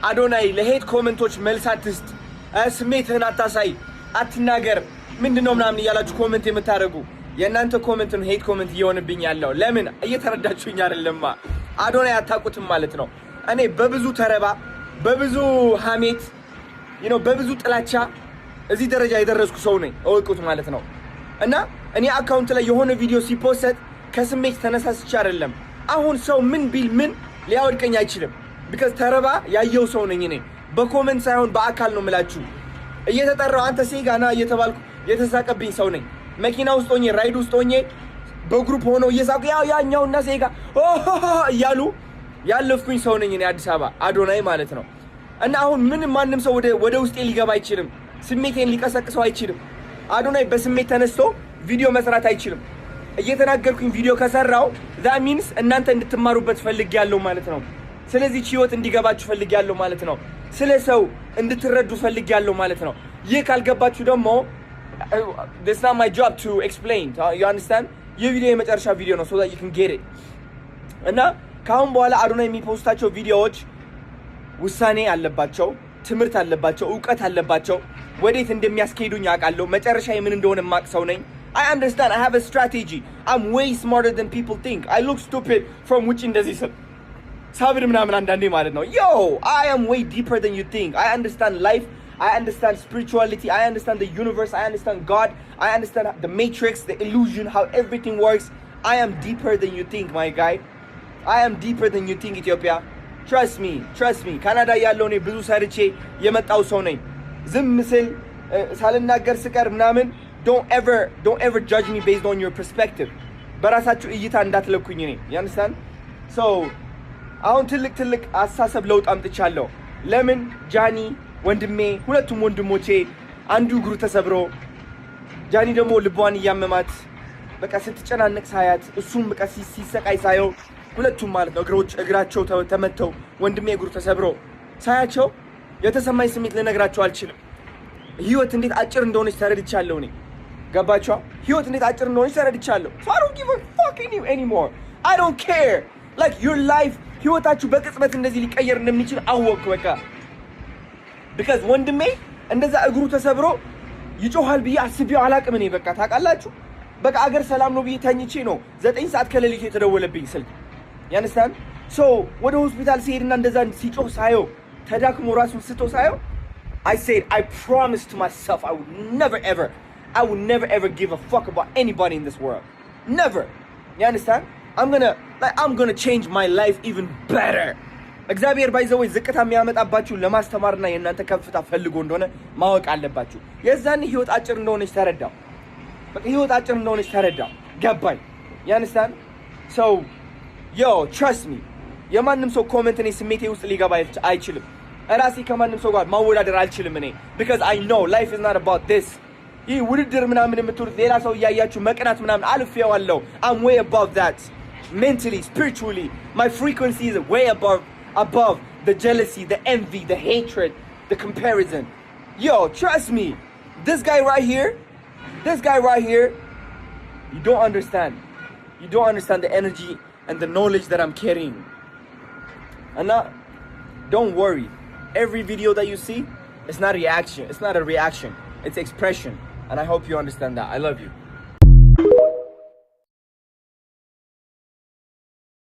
አዶናይ ለሄት ኮሜንቶች መልስ አትስጥ፣ ስሜትህን አታሳይ፣ አትናገር ምንድነው ምናምን እያላችሁ ኮሜንት የምታደርጉ የእናንተ ኮሜንት ነው ሄት ኮሜንት እየሆነብኝ ያለው። ለምን እየተረዳችሁኝ አይደለማ? አዶናይ አታውቁትም ማለት ነው። እኔ በብዙ ተረባ በብዙ ሐሜት በብዙ ጥላቻ እዚህ ደረጃ የደረስኩ ሰው ነኝ፣ እወቁት ማለት ነው። እና እኔ አካውንት ላይ የሆነ ቪዲዮ ሲፖስት ከስሜት ተነሳስቼ አይደለም። አሁን ሰው ምን ቢል ምን ሊያወድቀኝ አይችልም። ቢካዝ ተረባ ያየው ሰው ነኝ እኔ። በኮሜንት ሳይሆን በአካል ነው የምላችሁ። እየተጠራው አንተ ሴጋና እየተባልኩ የተሳቀብኝ ሰው ነኝ። መኪና ውስጥ ሆኜ ራይድ ውስጥ ሆኜ በግሩፕ ሆኖ እየሳቁ ያኛውና ሴጋ እያሉ ያለፍኩኝ ሰው ነኝ እኔ አዲስ አበባ አዶናይ ማለት ነው። እና አሁን ምንም ማንም ሰው ወደ ውስጤ ሊገባ አይችልም። ስሜቴን ሊቀሰቅሰው አይችልም። አዶናይ በስሜት ተነስቶ ቪዲዮ መስራት አይችልም። እየተናገርኩኝ ቪዲዮ ከሰራው that means እናንተ እንድትማሩበት ፈልጌያለሁ ማለት ነው። ስለዚህ ህይወት እንዲገባችሁ ፈልጌያለሁ ማለት ነው። ስለ ሰው እንድትረዱ ፈልጌያለሁ ማለት ነው። ይህ ካልገባችሁ ደግሞ that's not my job to explain. You understand? ይህ ቪዲዮ የመጨረሻ ቪዲዮ ነው so that you can get it. እና ካሁን በኋላ አዶናይ የሚፖስታቸው ቪዲዮዎች ውሳኔ አለባቸው፣ ትምህርት አለባቸው፣ ዕውቀት አለባቸው። ወዴት እንደሚያስኬዱኝ አውቃለሁ። መጨረሻ ምን እንደሆነ ማቅ ሰው ነኝ። I understand. I have a strategy. I'm way smarter than people think. I look stupid from which እንደዚህ ሳብር ምናምን አንዳንዴ ማለት ነው። Yo, I am way deeper than you think. I understand life. I understand spirituality. I understand the universe. I understand God. I understand the matrix, the illusion, how everything works. I am deeper than you think, my guy. I am deeper than you think, Ethiopia. Trust me, trust me. ካናዳ ያለው ነው ብዙ ሰርቼ የመጣው ሰው ነኝ። ዝም ምስል ሳልናገር ስቀር ምናምን don't ever judge me based on your perspective. በራሳችሁ እይታ እንዳትለኩኝ ነኝ። you understand? So አሁን ትልቅ አሳሰብ ለውጥ አምጥቻለሁ። ለምን ጃኒ ወንድሜ፣ ሁለቱም ወንድሞቼ አንዱ እግሩ ተሰብሮ ጃኒ ደግሞ ልቧን እያመማት በቃ ስትጨናነቅ ሳያት እሱም በቃ ሲሰቃይ ሳየው ሁለቱም ማለት ነው እግራቸው ተመተው ወንድሜ እግሩ ተሰብሮ ሳያቸው የተሰማኝ ስሜት ልነግራቸው አልችልም። ህይወት እንዴት አጭር እንደሆነች ተረድቻለሁ እኔ። ገባችሁ? ህይወት እንዴት አጭር እንደሆነች ተረድቻለሁ። So I don't give a fuck anymore. I don't care. Like your life ህይወታችሁ በቅጽበት እንደዚህ ሊቀየር እንደሚችል አወቅኩ በቃ። because ወንድሜ እንደዛ እግሩ ተሰብሮ ይጮሃል ብዬ አስቤው አላቅም እኔ በቃ ታውቃላችሁ። በቃ አገር ሰላም ነው ብዬ ተኝቼ ነው 9 ሰዓት ከሌሊቱ የተደወለብኝ ስልክ። you understand? So ወደ ሆስፒታል ሲሄድና እንደዛ ሲጮህ ሳየው ተዳክሞ ራሱን ስቶ ሳየው I said I promised to myself I would never ever give a fuck about anybody in this world. Never. You understand? I'm gonna change my life even better. እግዚአብሔር ባይዘው ዝቅታ የሚያመጣባችሁ ለማስተማርና የእናንተ ከፍታ ፈልጎ እንደሆነ ማወቅ አለባችሁ። የዛን ህይወት አጭር እንደሆነች ተረዳው። በቃ ህይወት አጭር እንደሆነች ተረዳው። ገባኝ። you understand? So yo trust me. የማንም ሰው ኮሜንት እኔ ስሜቴ ውስጥ ሊገባ አይችልም። ራሴ ከማንም ሰው ጋር ማወዳደር አልችልም እኔ because I know life is not about this. ይህ ውድድር ምናምን የምትሉት ሌላ ሰው እያያችሁ መቅናት ምናምን አልፌዋለሁ። I'm way above that. Mentally, spiritually, my frequency is way above the jealousy, the envy, the hatred, the comparison. Yo, trust me. This guy right here, you don't understand. You don't understand the energy and the knowledge that I'm carrying. And now, don't worry. Every video that you see, it's not a reaction. It's not a reaction. It's expression. And I hope you understand that. I love you.